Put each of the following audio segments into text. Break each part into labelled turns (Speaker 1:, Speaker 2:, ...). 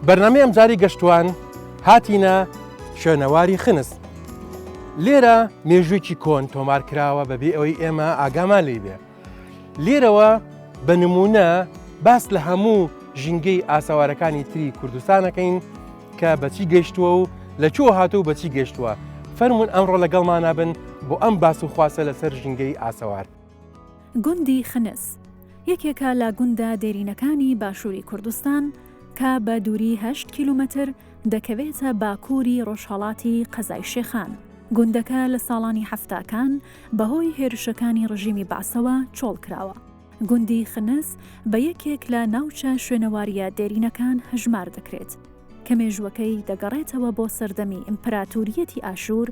Speaker 1: بەرنامەی ئەمجاری گەشتوان هاتینە شوێنەواری خنس. لێرە مێژوویەکی کۆن تۆمار کراوە بەبێ ئەوەی ئێمە ئاگامان لێ بێ. لێرەوە بە نمونە باس لە هەموو ژینگەی ئاساوارەکانی تری کوردستانەکەین کە بەچی گەشتووە و لە چۆ هاتوو بەچی گەشتووە. فەرمونون ئەمڕۆ لەگەڵمان بن بۆ ئەم باس و خواسە لەسەر ژینگەی ئاسەوار.
Speaker 2: گوندی خنس یەکێکە لە گوندە دێرینەکانی باشووری کوردستان کە بە دووری 8 کیلومتر دەکەوێتە باکووری ڕۆژهەڵاتی قەزای شێخان. گوندەکە لە ساڵانی هەفتاکان بەهۆی هێرشەکانی ڕژیمی باسەوە چۆڵ کراوە. گوندی خنس بە یەکێک لە ناوچە شوێنەواریە دێرینەکان هەژمار دەکرێت کە مێژوەکەی دەگەڕێتەوە بۆ سەردەمی ئیمپراتوریەتی ئاشور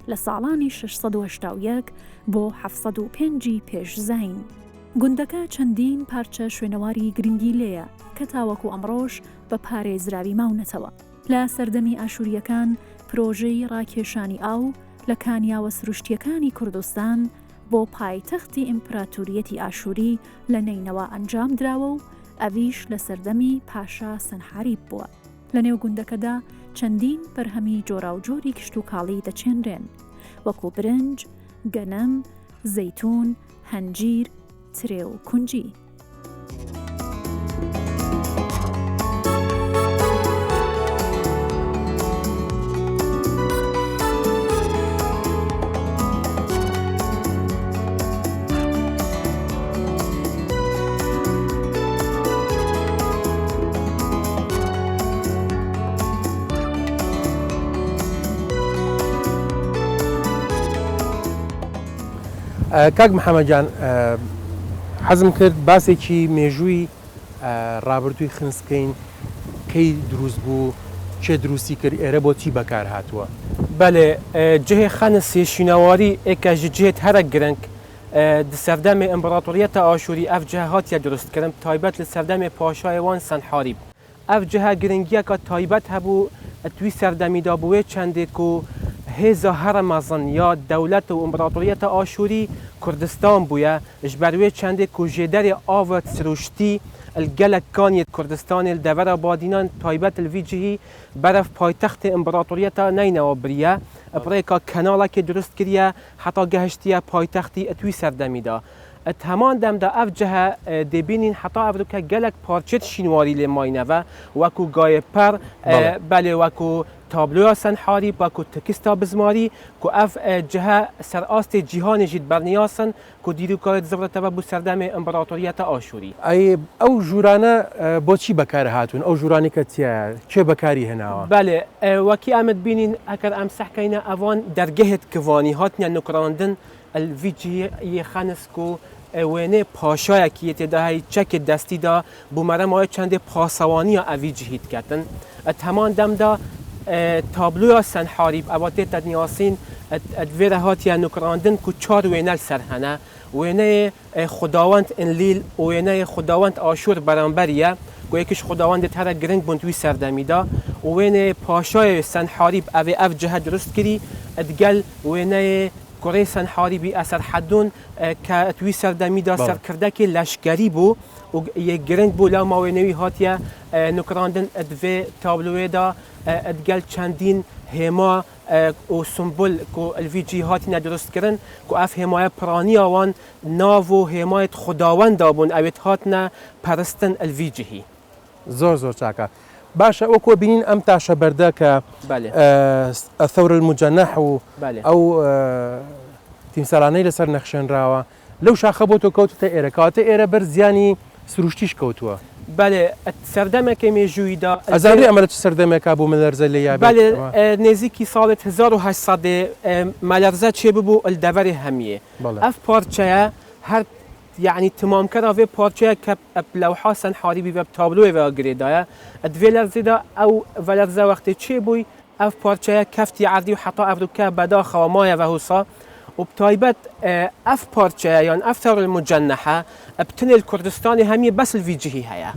Speaker 2: لە ساڵانی 681 بۆ 705 پێش زاین. گوندەکە چەندین پارچە شوێنەواری گرنگی لێیە کە تاوەکو ئەمڕۆژ بە پارێزراوی ماونەتەوە. لە سەردەمی ئاشوریەکان پرۆژەی ڕاکێشانی ئاو لە کانیاوە سروشتیەکانی کوردستان بۆ پایتەختی ئیمپراتوریەتی ئاشوری لە نینەوە ئەنجام دراوە و ئەویش لە سەردەمی پاشا سەنحاریب بووە. لە نێو گوندەکەدا چەندین بەرهەمی جۆراوجۆری کشت و کاڵی دەچێنرێن وەکو برنج، گەنم، زەیتون، هەنجیر، ترێ و کونجی.
Speaker 1: کاک محەممەدجان حەزم کرد باسێکی مێژووی ڕابردووی خنسکەین کەی دروست بوو چێ دروستی کرد ئێرە بۆ چی بەکار هاتووە.
Speaker 3: بەێ جهێ خەنسی شینەواری ئێکە ژ جێت هەرە گرنگ سەردەمێ ئەمبراتۆریەتە ئاشووری ئەف جهە هاتیە دروستکردن تایبەت لە سەردەمێ پاشایەوان سەنحاریب. ئەف جهە گرنگیەکە تایبەت هەبوو توی سەردەمیدا بووێ چەندێک و هێزە هەرە مەزن یا دەولەت و ئەمبراتۆریەتە ئاشووری کوردستان بووە ژ بەروێ چەندێک و ژێدەری ئاوە سروشتی گەلەکانیت کوردستانی دەڤەرە بادینان تایبەت الڤیجهی بەرەف پایتەختی ئەمبراتۆریەتە نینەوە بریە ئەپڕێکا کەناڵێکی دروست کردە حتا گەهشتیە پایتەختی ئەتوی سەردەمیدا. هەمان دەمدا ئەف جهە دەبینین حتا ئەڤروکە گەلک پارچێت شینواری لێ ماینەوە وەکو گایەپەر بەلێ وەکو تابلویا سەنحاریب وەکو تکستا بزماری کو ئەف جهە سەرئاستی جیهانێژیت بەرنیاسن کو دیروکارێت زڕێتەوە بوو سەردەمێ ئەمبراتۆریەتە ئاشووری.
Speaker 1: ئەو ژورانە بۆچی بەکار هاتوون ئەو ژورانی کە چێ بەکاری هێناوە؟
Speaker 3: بەێ وەکی ئەمت بینین ئەگەر ئەم سەحکەینە ئەوان دەرگەهێت کڤانی هاتنە نوکراندن الڤیجهی خەنسک و وێنێ پاشایەکی تێداهی چەکێت دەستیدا بوومەرەمەوە چەندێ پاسەوانیە ئەڤیجهیت کردن. هەمان دەمدا تابلویا سەنحاریب ئەواتێ تەدنیاسین ئەدوێرە هاتیە نوکراندن کو چار وێنە سەر هەنە وێنەیە خداوەند ئنلیل و وێنەیە خداوەند ئاشور بەرامبەریە گویەکیش خداوەندت هەرە گرنگ بوون توی سەردەمیدا و وێنێ پاشای سەنحاریب ئەوێ ئەف جهە دروست کردی ئەدگەل وێنەیە کوڕی سەنحاریبی ئەسەر حەدون کە توی سەردەمیدا سەرکردەکی لەشکەری بوو و یەک گرنگ بوو لەو ماوێنەوی هاتیە نوکراندن ئەدوێ تابلوێدا ئەدگەل چەندین هێما و سمبول کو الڤیجی هاتیە دروستکردن کو ئەف هێمایە پرانیاوان ناو و هێمایەت خداوەندا بوون ئەوێت هاتنە پەرستن الڤیجهی.
Speaker 1: زۆر چاکە. باشە وەکوە بینین ئەم تاشە بەردە کە ئەثەور المجەنەح و ئەو تیمسارانەی لەسەر نەخشێنراوە لەو شاخە بۆ تۆ کەوتتە ئێرە کاتە ئێرە بەر زیانی سروشتیش کەوتووە.
Speaker 3: بەێ سەردەمێکی مێژوویدا
Speaker 1: ئەزانێ ئەمە چ سەردەمێکا بوو مەلەرزە لێ یا
Speaker 3: نێزیکی ساڵێت 1800 مەلەرزە چێ ببوو ئەلدەڤەری هەمیە ئەف پارچەیە هەر یعنی تمامکەرا vê parçeya ke lewha Senharîbî ve tabloyê ve girêdaye divê lerzêda ew velerze wextê çêbûy ev parçeya keftiye erdî û heta evroke bedaxewa maye ve hûsa û bi taybet ev parçeya yan ev tewril mucennehe bi tinêl Kurdistanê hemiyê bes li vî cihî heye.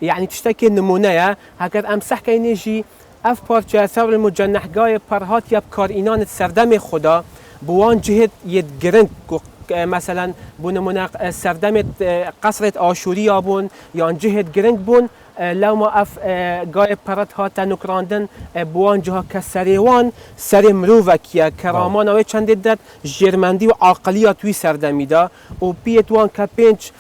Speaker 3: Yani tiştekê nimûne ye heger em sehkeyînê jî ev parçeya tewril mucennehgayê perhatiye bi karînanê serdemê xwe bi wan cihê yê giring مثلا بونمونه سردمت قصرت آشوری بون یا جهت گرنگ بون لو ما اف گای پرت ها تنکراندن بوان جها کسریوان سر مروفکیه کرامان اوی چند داد جرمندی و عقلیات توی سردمیدا و پیتوان که پنج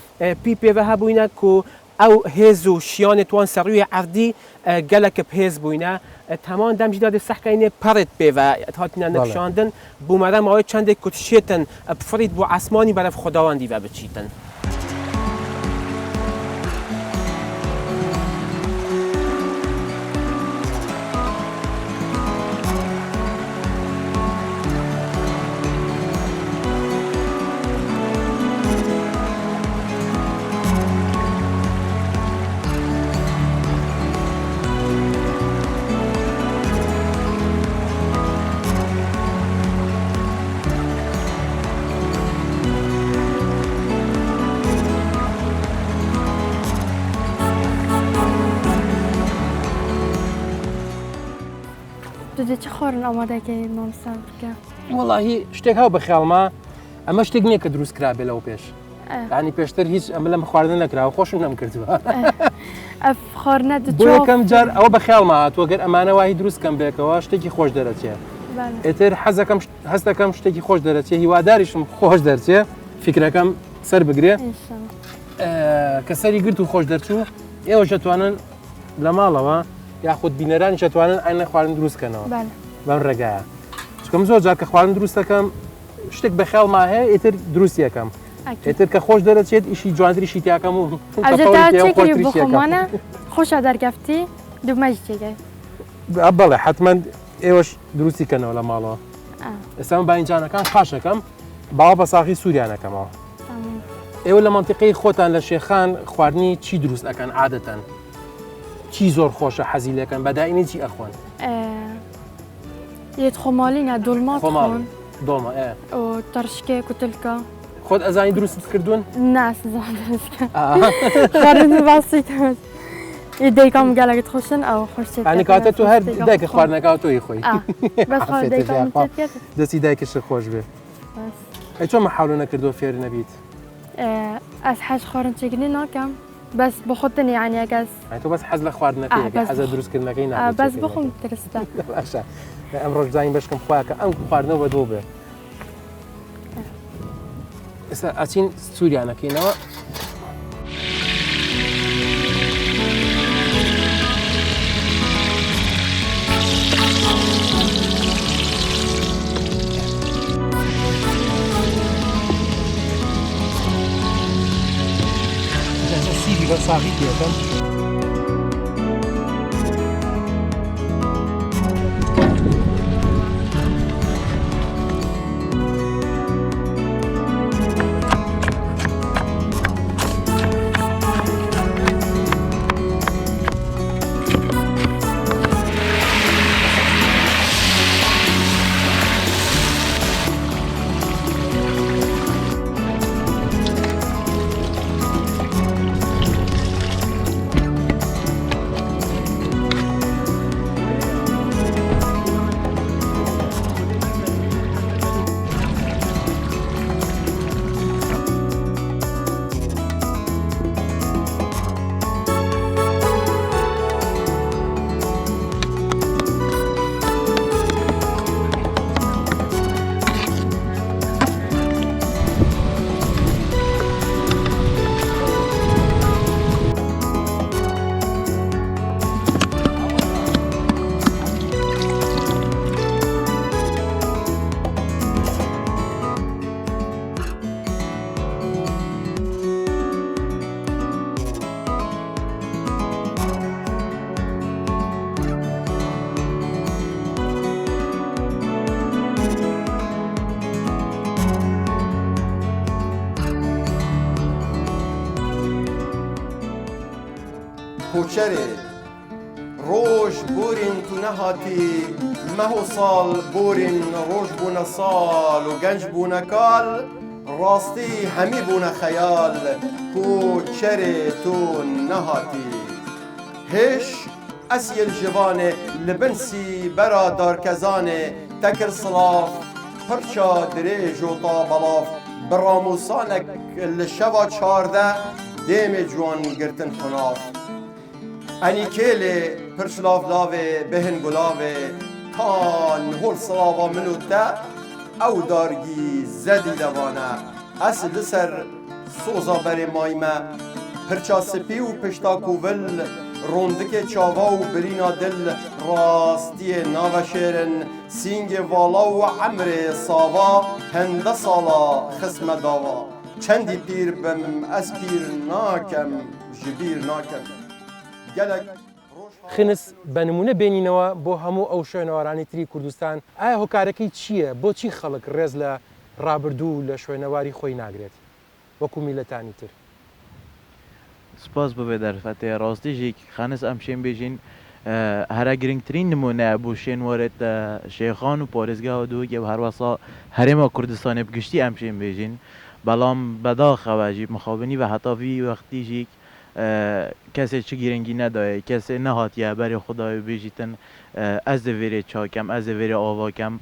Speaker 3: پی و هبوینه که او هزو شیان توان سروی عردی گلک بهز بوینه تمام دم جداد سحکینه پرت و هاتینا نکشاندن بومرم اوی چند کتشیتن بفرید بو عسمانی برف خداوندی و بچیتن.
Speaker 4: تو چه خورن آماده که مامسان که؟
Speaker 1: والله شتێک هاو بەخیاڵما ئەمە شتێک نییە کە دروست کرا بێ لەو پێش ینی پێشتر هیچ ئەمە لەم خواردن نەکراوە خۆشم نەمکردووە
Speaker 4: اف خورنه
Speaker 1: بۆ
Speaker 4: دو
Speaker 1: یەکەم جار ئەوە بەخیاڵما هاتووە گەر ئەمانە وای دروستکەم بێکەوە شتێکی خۆش دەرەچێت ئێتر هەست دەکەم شتێکی خۆش دەرەچێت هیواداریشم خۆش دەرچێت فکرەکەم سەر بگرێ کە سەری گرت و خۆش دەرچوو ئێوە دەتوانن لە ماڵەوە یاخود بینەرانی دەتوانن ئاینە خواردن دروستکەنەوە بەم ڕێگایە چکەم زۆر جار کە خواردن دروست دەکەم شتێک بەخیاڵما هەیە ئێتر دروست یەکەم ئێتر کە خۆش دەرەچێت ئیشی جوانتریشی تیاکەم و
Speaker 4: چێکی بخۆمانە خۆشە دەرگەفتی دومەژ چێگەی
Speaker 1: بەڵێ حتمما ئێوەش دروستیکەنەوە لە ماڵەوە ئێستا من باینجانەکان پاشەکەم باوە بە ساغی سووریانەکەمەوە ئێوە لە منتیقەی خۆتان لە شێخان خواردنی چی دروست ئەەکەن عادەتەن چی زۆر خۆشە حەزی لەکەن بەداینی چی ئەخۆن
Speaker 4: یەت خۆماڵینە دڵمات خۆن
Speaker 1: دۆمە
Speaker 4: و تەرشکێ کوتلکە
Speaker 1: خۆت ئەزانی دروستت کردوون؟
Speaker 4: ناسزانکە خواردن باسی دایکم گەلێکت خۆشن ئەو خۆشتێت
Speaker 1: ینی کاتە تو هەر دایکە خواردنەکە تۆی خۆی دەستی دایکش خۆش بێ چۆن مەحاولە نەکردووە فێر نەبیت؟
Speaker 4: ئەس حەش خواردن چێگنی ناکەم بەس بخۆتن یعنی ئەگەس
Speaker 1: تۆ بەس حەز لە خواردنەکەی حەزە دروستکردنەکەی نابێت
Speaker 4: بەس بخۆم ترستە
Speaker 1: باشە ئەمڕۆ زانین بەشکم خۆیان کە ئەم خواردنەوە بەدۆ بێ ئێستا ئەچین سووریانەکەینەوە سیری بە ساغی پێکەم
Speaker 5: کوچره روش بورین تو نهاتی مهو سال بورین روش بونه سال و گنج بونه کال راستی همی بونه خیال کوچره تو نهاتی هش اسیل جوانه لبنسی برا دارکزانه تکر صلاف پرچا دریج و طابلاف براموسانک لشوا چارده دیم جوان گرتن خناف ئەنی کێلێ پرشلاڤلاوێ بهن گولاوێ تان هۆڵ سڵاوا من و تە ئەو دارگی زەدی دەوانە ئەس لەسەر سۆزا بەرێ مایمە پرچا سپی و پشتا کوڤل ڕۆندکێ چاوا و برینا دل ڕاستیە ناوە شێرن سینگێ ڤاڵا و عەمرێ ساوا هەندە ساڵا خسمە داوا چەندی پیر بم ئەس پیر ناکەم ji bîr nakem gelek
Speaker 1: خنس بە نمونە بێنینەوە بۆ هەموو ئەو شوێنەوارانی تری کوردستان ئایا هۆکارەکەی چییە بۆچی خەڵک ڕێز لە ڕابردوو لە شوێنەواری خۆی ناگرێت وەکو میلەتانی تر
Speaker 6: سپاس ببێ دەرفەتێ ڕاستیژێک خانس ئەم شێن بێژین هەرە گرنگترین نمونە بوو شێن وەرێت شێخان و پارێزگاوە دووگە و هەروەسا هەرێمە کوردستانی بگشتی ئەم شێن بێژین بەڵام بەداخەوەژی مخابنی بە هەتاوی وەختیژێک کەسێ چ گرنگی نەدایە کەسێ نەهاتیە بەرێ خدای بێژیتن ئەس دەوێرێ چاکەم ئەس دەوێرێ ئاواکەم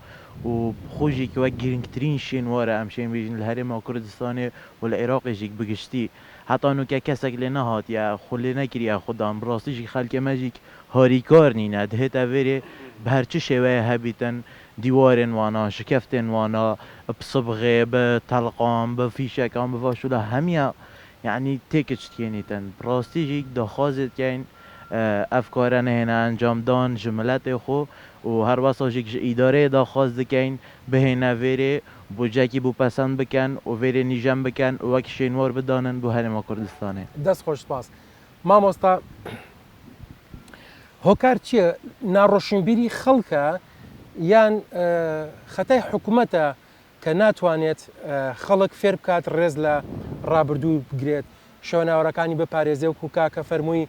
Speaker 6: و خۆشێکی وەک گرنگترین شێن وارە ئەم شێن بێژین لە هەرێمە کوردستانی و لە عێراقێژێک بگشتی حتا نوکە کەسێک لێ نەهاتیە خۆ لێ نەکریە خوددام ڕاستیژی خەلکێمەژێک هاریکار نینە دهێتە وێرێ بە هەرچی شێوەیە هەبیتن دیوارێن وانە شکەفتێن وانە بسبغێ بە تەلقام بە فیشەکان بڤاشولا هەمیە یعنی تێکچتێنیتن ڕاستیژێک داخوازێتیان ئەفکارە نهێنە ئەنجامدان ji miletê xwe û her wesa jî ji îdareyê daxwaz dikin bihêne vêrê bûcekî bûpesend bikin û vêrê nîjem bikin û wek şênwar bidanin bû herêma Kurdistanê.
Speaker 1: دەست خۆش سپاس مامۆستا هۆکار چییە ناڕۆشنبیری خەڵکە یان خەتای حکوومەتە کە ناتوانێت خەڵک فێر بکات ڕێز لە ڕابردوو بگرێت شەوەناوەڕەکانی بپارێزێ و کوکاکە فەرمووی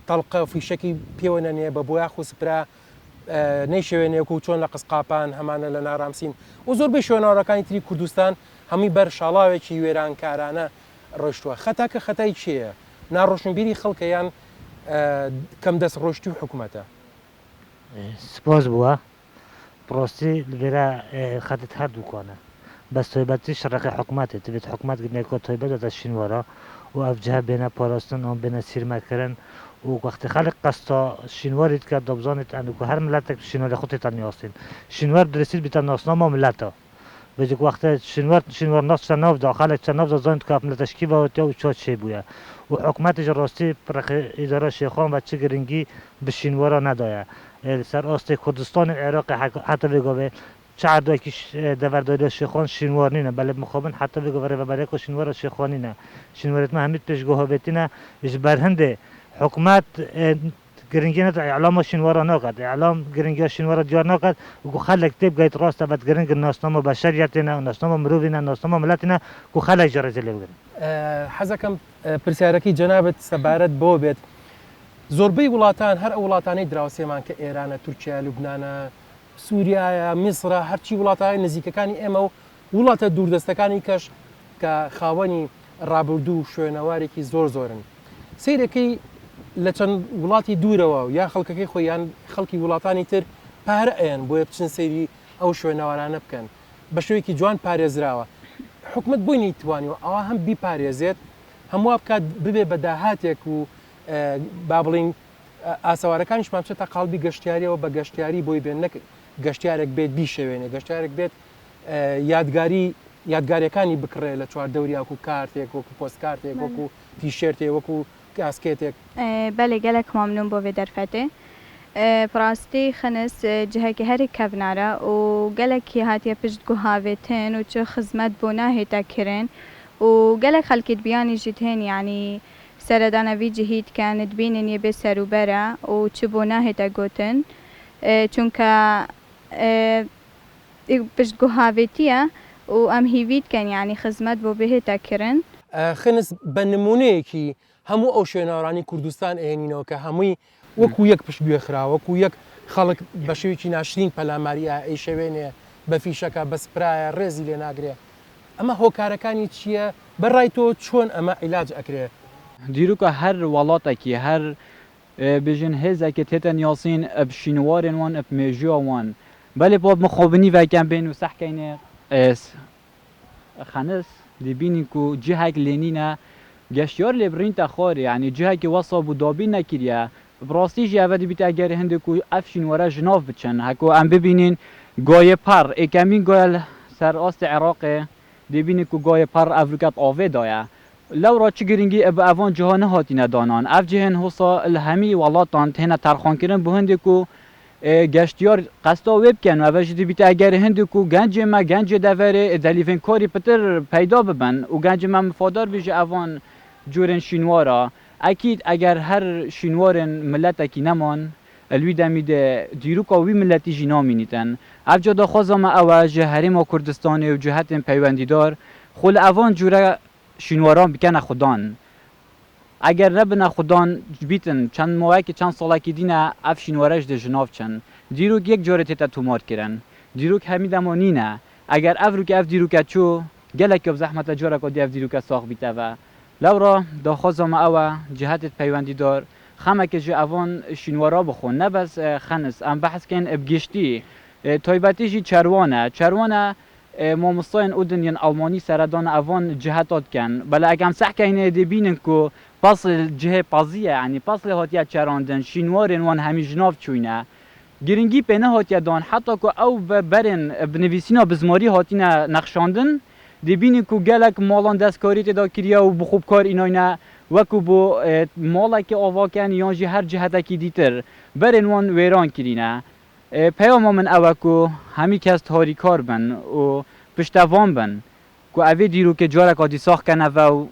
Speaker 1: تەڵقە فیشەکی پێوە نەنێ بە بۆیاخ و سپرا نەیشەوێنێک و چۆن لە قسقاپان هەمانە لە نارامسین و زۆربەی شوێناوەڕەکانی تری کوردستان هەمووی بەر شاڵاوێکی وێرانکارانە ڕۆشتووە خەتاکە خەتای چییە ناڕۆشنبیری خەڵکە یان کەم دەست ڕۆشتی و حکوومەتە
Speaker 7: سپاس بووە ڕاستی لێرە خەتت هەردووکانە بەس تۆیبەتی شەڕەکە حکوومەتێت دەبێت حکوومەت گرنێکۆ تۆیبەت دەدە شینوەرە و ئەفجها بێنە پاراستن ئەو بێنە سیرمەکردن و وەختی خەڵک قەستا شینوەریت کرد دەبزانیت ئەنوکو هەر ملەتێک شینوەری خۆتێتان نیاستین شینوەر درستیت بیتە ناسنامە ملەتە بێجێک وەختە شینوەر ناستە ناودا خەڵک چە ناو دەزانیت کاپ ملەتەشکیبەوەتە و چۆ چێ بووە و حکوومەتیش ڕاستی پڕەخی ئیدارە شێخۆن بە چ گرنگی بە شینوەرە نەدایە سەر ئاستی کوردستانی عێراقی حتا بێگەوێ چاردوێکی دەڤەردۆری شێخۆن شینوار نینە بەلێ مخۆبن حتا بێگەوەرێ بەبارێک و شینوەرە شێخوانینە شینوەرێتمە هەمیت پێشگۆهۆبێتینە ژ بەر هەندێ حکوومەت گرنگێنێت ئەعلامە شینوەرە ناکات ئەعلام گرنگە شینوەرە دیار ناکات و خەلێک تێ بگەیت ڕاستە بەت گرنگ ناسنامە بەشەریەتێنە و ناسنامە مرۆڤینە ناسنامە ملەتینە و خەلێک جەڕێزە لێ بگرن
Speaker 1: حەزەکەم پرسیارەکەی جەنابەت سەبارەت بۆ بێت زۆربەی وڵاتان هەر ئەو وڵاتانەی دراوسێمان کە ئێرانە تورکیا لوبنانە سووریایە میسرە هەرچی وڵاتانی نزیکەکانی ئێمە و وڵاتە دووردەستەکانی کەش کە خاوەنی ڕابردوو شوێنەوارێکی زۆر زۆرن سیرەکەی لە چەند وڵاتی دوورەوە و یا خەڵکەکەی خۆیان خەڵکی وڵاتانی تر پارە ئەیان بۆیە بچن سەیری ئەو شوێنەوارانە بکەن بە شوەیەکی جوان پارێزراوە حکومت بۆی نەیتوانیوە ئەوە هەم بیپارێزێت هەموو بکات ببێ بە داهاتێک و با بڵین ئاسەوارەکانیشمان بچێتە قاڵبی گەشتیاریەوە بە گەشتیاری بۆی بێن نەک گەشتیارێک بێت بیشەوێنێ گەشتارێک بێت یادگاریەکانی بکڕێ لە چواردەوری وەکو کارتێک وەکو پۆستکارتێک وەکو تیشێرتێک وەکو کاسکێتێک
Speaker 8: بەڵێ گەلێک مامنون بۆ vê derfetê Pirastî xenis cihekî herî kevnare û gelekî hatiye pişt guhavêtin û çi xizmet bû nahête kirin û gelek xelkî biyanî jî tên yanî seredana vî cihî dikin dibînin yê bê serûbere û çi bû nahête gotin çunke pişt guhavêtiye û em hîvî dikin yanî xizmet bû bihête kirin
Speaker 1: خنس بە نمونەیەکی هەموو ئەو شوێناوەڕانی کوردستان ئێنینەوە کە هەمووی وەکو یەک پشتگوێ خراوە وەکو یەک خەڵک بە شێوێکی ناشرین پەلاماریە ئەی شەوێنێ بە فیشەکە بە سپرایە ڕێزی لێ ناگرێ ئەمە هۆکارەکانی چییە بەڕای تۆ چۆن ئەمە عیلاج ئەکرێ
Speaker 9: دیروکە هەر وڵاتێکی هەر بژن هێزێکی تێتە نیاسین ئەب شینوارێن وان ئەب مێژووە وان بەلێ بۆ مخۆبنی ڤەکەن بێن و سەحکەینێ خەنس دەبینی و جیهێک لێنینە گشتیار لبرین تخاری یعنی جهه که وصاب و دابی نکریه براستی جه اول بیت اگر هنده که افشین وره جناف بچن هکو ام ببینین گای پر اکمین گای سر آست عراق دبینی که گای پر افریقات آوه دایه لو را چی گرینگی اب اوان جهان هاتی ندانان اف جهن حسا الهمی ولاتان تهنا ترخان کرن به هنده که گشتیار قصدا ویب کن و وجدی بیت اگر هندو کو گنج ما گنج دوره دلیفن کاری پتر پیدا ببن و گنج ما مفادار بیشه اوان جورن شینوارا اکید اگر هر شینوارن ملت اکی نمان الوی دمیده دیروکا وی ملتی جینا مینیتن افجا دا خوازم اوج حریم کردستان و جهت پیوندیدار خل اوان جوره شینواران بکنه خودان اگر نبنا خودان بیتن چند ماه که چند ساله که دینه اف شینوارش ده جناف چن دیروک یک جوره تیتا تومار کرن دیروک همین دمانی نه اگر اف رو که اف دیروک چو گله که زحمت جوره که دی اف دیروک ساخ بیته و لورا داخوازم او جهت پیوندی دار خمه که جو اوان شینوارا بخون نه بس خنس ام بحث کن بگشتی تایبتی جی چروانه مامستاین اودن ین آلمانی سردان اوان جهتات کن بله اگم صح که اینه دی بینن که پاسل جهه پازیه یعنی پاسل هاتیه چراندن شینوارن وان همی جناف چوینه گرینگی پینه هاتیه دان حتی که او برن بنویسینا بزماری هاتینه نقشاندن دی بینی که گلک مالان دستکاری تدا کریا و بخوب کار ایناینا وکو بو مالا که آوا کن یانجی هر جهته کی دیتر برن وان ویران کرینه پیام من اوه که همی کس تاریکار بن و پشتوان بن که اوه دیرو که جارک آدی ساخت کنه و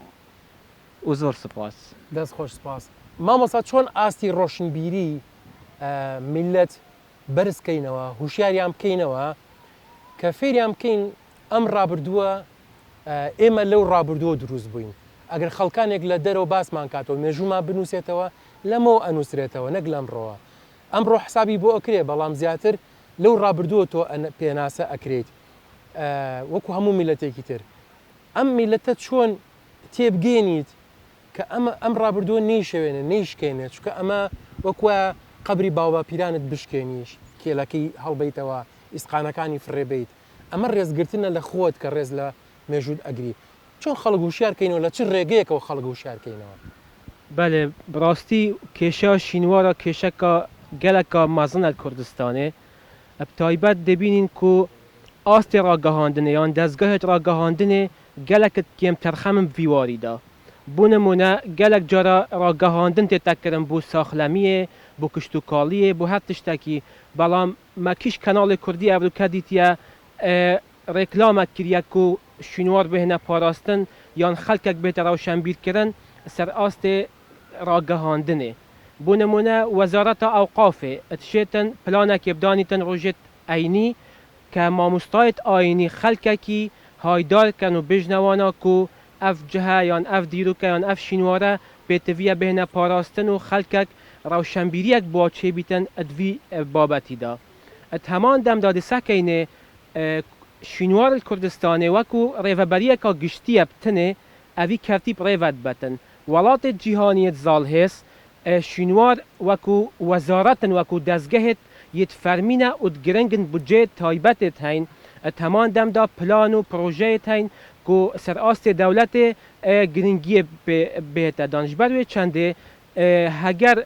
Speaker 9: زور سپاس
Speaker 1: دست خوش سپاس مامۆستا چۆن ئاستی ڕۆشنبیری میلەت بەرز بکەینەوە هوشیاریان بکەینەوە کە فێریان بکەین ئەم ڕابردووە ئێمە لەو ڕابردووە دروست بووین ئەگەر خەڵکانێک لە دەرەوە باسمان کاتەوە مێژومان بنووسێتەوە لەمەوە ئەنووسرێتەوە نەک لەمڕۆوە ئەمڕۆ حسابی بۆ ئەکرێ بەڵام زیاتر لەو ڕابردووە تۆ پێناسە ئەکرێت وەکو هەموو میلەتێکی تر ئەم میلەتە چۆن تێبگێنیت کە ئەم ڕابردووە نەیشەوێنە نەیشکێنێت چکە ئەمە وەکوە قبری باوبا پیرانت بشکێنیش کێلەکەی هەڵبیتەوە ئیسقانەکانی فڕێبیت ئەمە ڕێزگرتنە لە خۆت کە ڕێز لە مێژوود ئەگری چۆن خەڵک وشارکەینەوە لە چ ڕێگەیەکەوە خەڵک وشارکەینەوە
Speaker 3: بله براستی کێشە شینوارە کێشەکە geleka mezin Kurdistanê eb taybet dibînin ku astê ragihandinê yan dezgehê ragihandinê gelekit kêm terxemin vî warî da. Bu nimûne gelek cara ragihandin tê tekirin bû saxlemiyê, bû kiştûkaliyê, bû her tiştekî belam me kîş kanalê Kurdî Ewroka dîtiye reklamek kiriye ku şînwar bihîne parastin yan xelkek bête rewşenbîrkirin ser astê ragihandinê. Bu nimûne Wezareta Ewqafê etişêtin planekê bidanîtin rojê eynî ke mamostayet ayînî xelkekî haydar kin û bijnewana ku ev cihe yan ev dîroke yan ev şînware pêtiviye bihîne parastin û xelkek rewşenbîriyek bi çêbîtin ed vî babetî da. Ed heman demda di sekeyne şînwar Kurdistanê wekû rêveberiyeka giştî ye tinê evî kertîb rêve dibetin. Welatê cîhaniyê zalhês şînwar wekû wezaretin wekû dezgehê yê fermîne û giringin budceyê taybetê heyn heman demda plan û projeyê heyn ku ser astê dewletê giringiyê bête dan. Ji ber wê çendê heger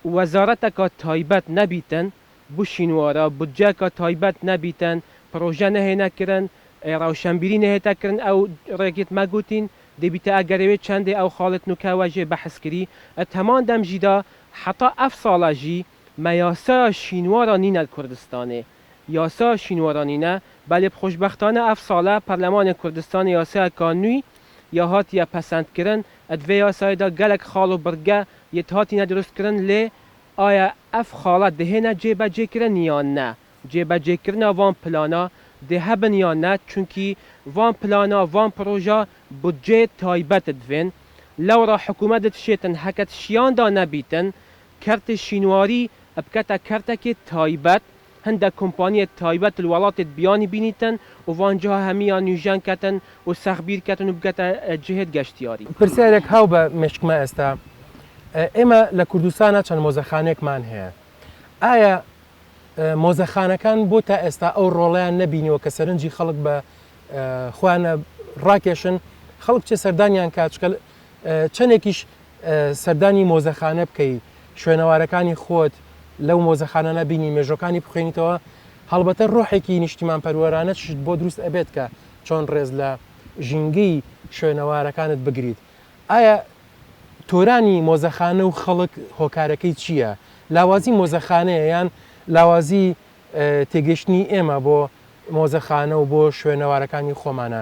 Speaker 3: wezareteka taybet nebîtin bu şînwara budceka taybet nebîtin proje nehêne kirin rewşenbîrî nehête kirin ew rêkêt me gotîn debîte egerê wê çendê ew xalit nûka we jê behs kirî heman dem jî da heta ev sala jî me yasaya şînwara nîne Kurdistanê. Yasa şînwara nîne belê xoşbextane ev sala Perlemanê Kurdistanê yasayeka nû ya hatiye pesendkirin ed vê yasayê da gelek xal û birge yê hatîne durustkirin lê aya ev xalat dihêne cêbecêkirin yan ne? Cêbecêkirina van plana dê hebin yan ne çunkî van plana van proja budcê taybet divên lewra hikûmet dişêtin heket şiyan da nebîtin kertê şînwarî ebkete kertekê taybet hindek kompaniyê taybet li welatê biyanî bînîtin û van ciha hemiyan nûjen ketin û sexbîr ketin û bikete cihêt geştiyarî.
Speaker 1: Pirsiyarek hew be meşkme esta ئێمە لە کوردستانە چەند مۆزەخانێکمان هەیە. ئایا مۆزەخانەکان بۆ تا ئێستا ئەو ڕۆڵیان نەبینیەوە کە سەرنجی خەڵک بە خوانە ڕاکێشن خەڵک چێ سەردانیان کاتچکە چەندێکیش سەردانی مۆزەخانە بکەی شوێنەوارەکانی خۆت لەو مۆزەخانە بینی مێژۆکانی بخوێنیتەوە هەڵبەتە ڕۆحێکی نیشتیمان پەروەرانە شت بۆ دروست ئەبێت کە چۆن ڕێز لە ژینگەی شوێنەوارەکانت بگریت. ئایا تۆرانی مۆزەخانە و خەڵک هۆکارەکەی چییە؟ لاوازی مۆزەخانەیە یان لاوازی تێگەشتنی ئێمە بۆ مۆزەخانە و بۆ شوێنەوارەکانی خۆمانە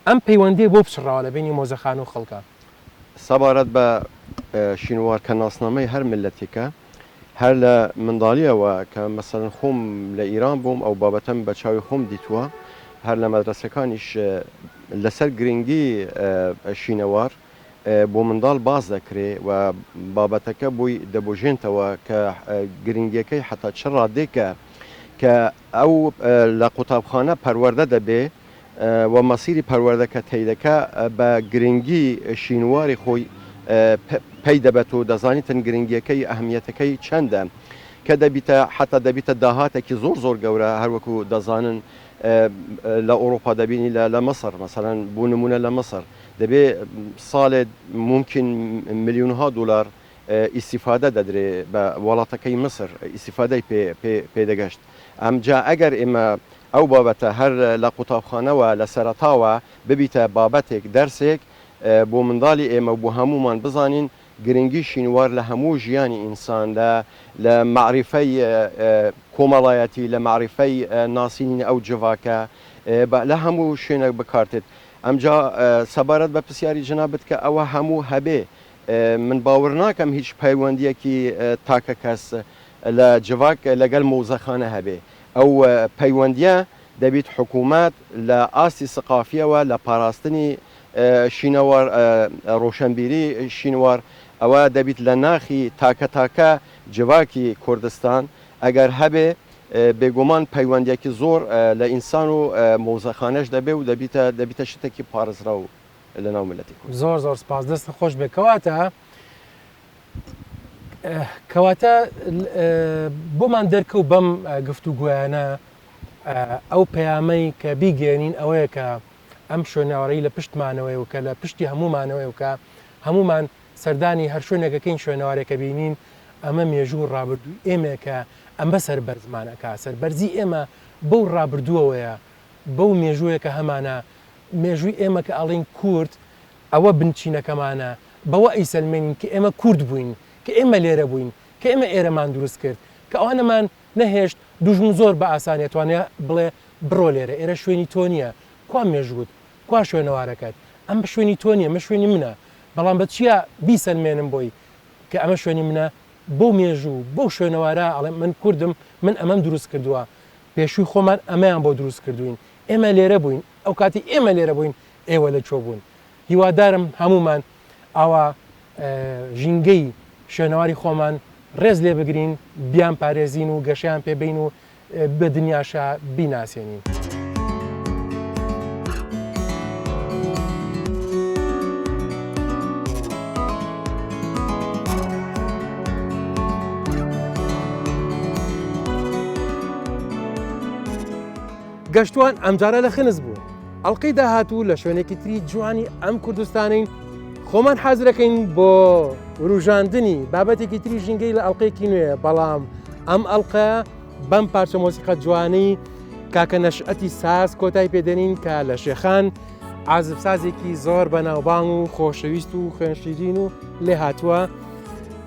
Speaker 1: ئەم پەیوەندی بۆ بچڕاوە لە بینی مۆزەخانە و خەڵکە.
Speaker 5: سەبارەت بە شینوارکە ناسنامەی هەر ملەتێکە هەر لە منداڵیەوە کە مەسەن خۆم لە ئیران بووم ئەو بابەتەم بە چاوی خۆم دیتووە هەر لە مەدرسەکانیش لەسەر گرنگی شینەوار بۆ منداڵ باز دەکرێ و بابەتەکە بۆی دەبژێنتەوە کە گرنگیەکەی حتا چ ڕادێکە کە ئەو لە قوتابخانە پەروەردە دەبێ و مەسیری پەروەردەکە تێیدەکە بە گرنگی شینواری خۆی پێی دەبێت و دەزانیتن گرنگیەکەی ئەهمیەتەکەی چەندە کە دەبیتە حتا دەبیتە داهاتێکی زۆر گەورە هەروەکو دەزانن لە ئەوروپا دەبینی لە مەسر مەسەرەن بوو نمونە لە مەسر دەبێ ساڵێ ممکن ملیۆنها دلار ئیسیفادە دەدرێ بە وڵاتەکەی مسر ئیسیفادەی پێدەگەشت ئەمجا ئەگەر ئێمە ئەو بابەتە هەر لە قوتابخانەوە لە سەرەتاوە ببیتە بابەتێک دەرسێک بۆ منداڵی ئێمە بۆ هەمومان بزانین گرنگی شینوار لە هەموو ژیانی ئینسان لە معریفەی کۆمەڵایەتی لە معریفەی ناسینین ئەو جڤاکە لە هەموو شوێنێک بکارتێت ئەمجا سەبارەت بە پرسیاری جنابەت کە ئەوە هەموو هەبێ من باوەڕ ناکەم هیچ پەیوەندیەکی تاکە کەس لە جڤاک لەگەڵ مۆزەخانە هەبێ ئەو پەیوەندیە دەبیت حکوومەت لە ئاستی سقافیەوە لە پاراستنی شینەوار ڕۆشنبیری شینوار ئەوە دەبیت لە ناخی تاکە جڤاکی کوردستان ئەگەر هەبێ بێگومان پەیوەندیەکی زۆر لە ئینسان و مۆزەخانەش دەبێ و دەبیتە شتێکی پارێزرا و لە ناو ملەتی
Speaker 1: زۆر سپاس دەستە خۆش بێ کەواتە بۆمان دەرکەوت بەم گفتوگویانە ئەو پەیامەی کە بیگەێنین ئەوەیە کە ئەم شوێناوەڕی لە پشتمانەوەی و کە لە پشتی هەمومانەوەی و کە هەمومان سەردانی هەر شوێنێکەکەین شوێنەوارێکە بینین ئەمە مێژوو ڕابردوو ئێمە کە ئەمە سەربەرزمانەکە سەربەرزی ئێمە بەو ڕابردووەوەیە بەو مێژوویە کە هەمانە مێژووی ئێمە کە ئەڵین کورد ئەوە بنچینەکەمانە بەوە ئەیسەلمێنین کە ئێمە کورد بووین کە ئێمە لێرە بووین کە ئێمە ئێرەمان دروست کرد کە ئەوانەمان نەهێشت دوژمن زۆر بە ئاسانێتوانێت بڵێ بڕۆ لێرە ئێرە شوێنی تۆ نییە کوا مێژوت کوا شوێنەوارەکەت ئەم بە شوێنی تۆ نییە مە شوێنی منە بەڵام بە چییە بیسەلمێنم بۆی کە ئەمە شوێنی منە بۆ مێژوو بۆ شوێنەوارە ئەڵێ من کوردم من ئەمەم دروست کردووە پێشووی خۆمان ئەمەیان بۆ دروست کردوین ئێمە لێرە بووین ئەو کاتی ئێمە لێرە بووین ئێوە لە چۆ بوون هیوادارم هەمومان ئاوا ژینگەی شوێنەواری خۆمان ڕێز لێ بگرین بیان پارێزین و گەشیان پێبین و بە دنیاشە بیناسیێنین. گەشتوان ئەمجارە لە خنس بوو ئەڵلقەی داهاتوو لە شوێنێکی تری جوانی ئەم کوردستانین خۆمان حەزرەکەین بۆ ڕوژاندنی بابەتێکی تری ژینگەی لە ئەڵلقەیەکی نوێ بەڵام ئەم ئەڵلقە بەم پارچە مۆسیقە جوانەی کاکە نەشئەتی ساز کۆتای پێدەنین کە لە شێخان عازبسازێکی زۆر بەناوبانگ و خۆشەویست و خوێنشیرین و لێ هاتووە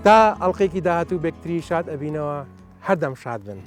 Speaker 1: تا ئەڵلقەیەکی داهاتوو بێکتری شاد ئەبینەوە هەردەم شاد بن.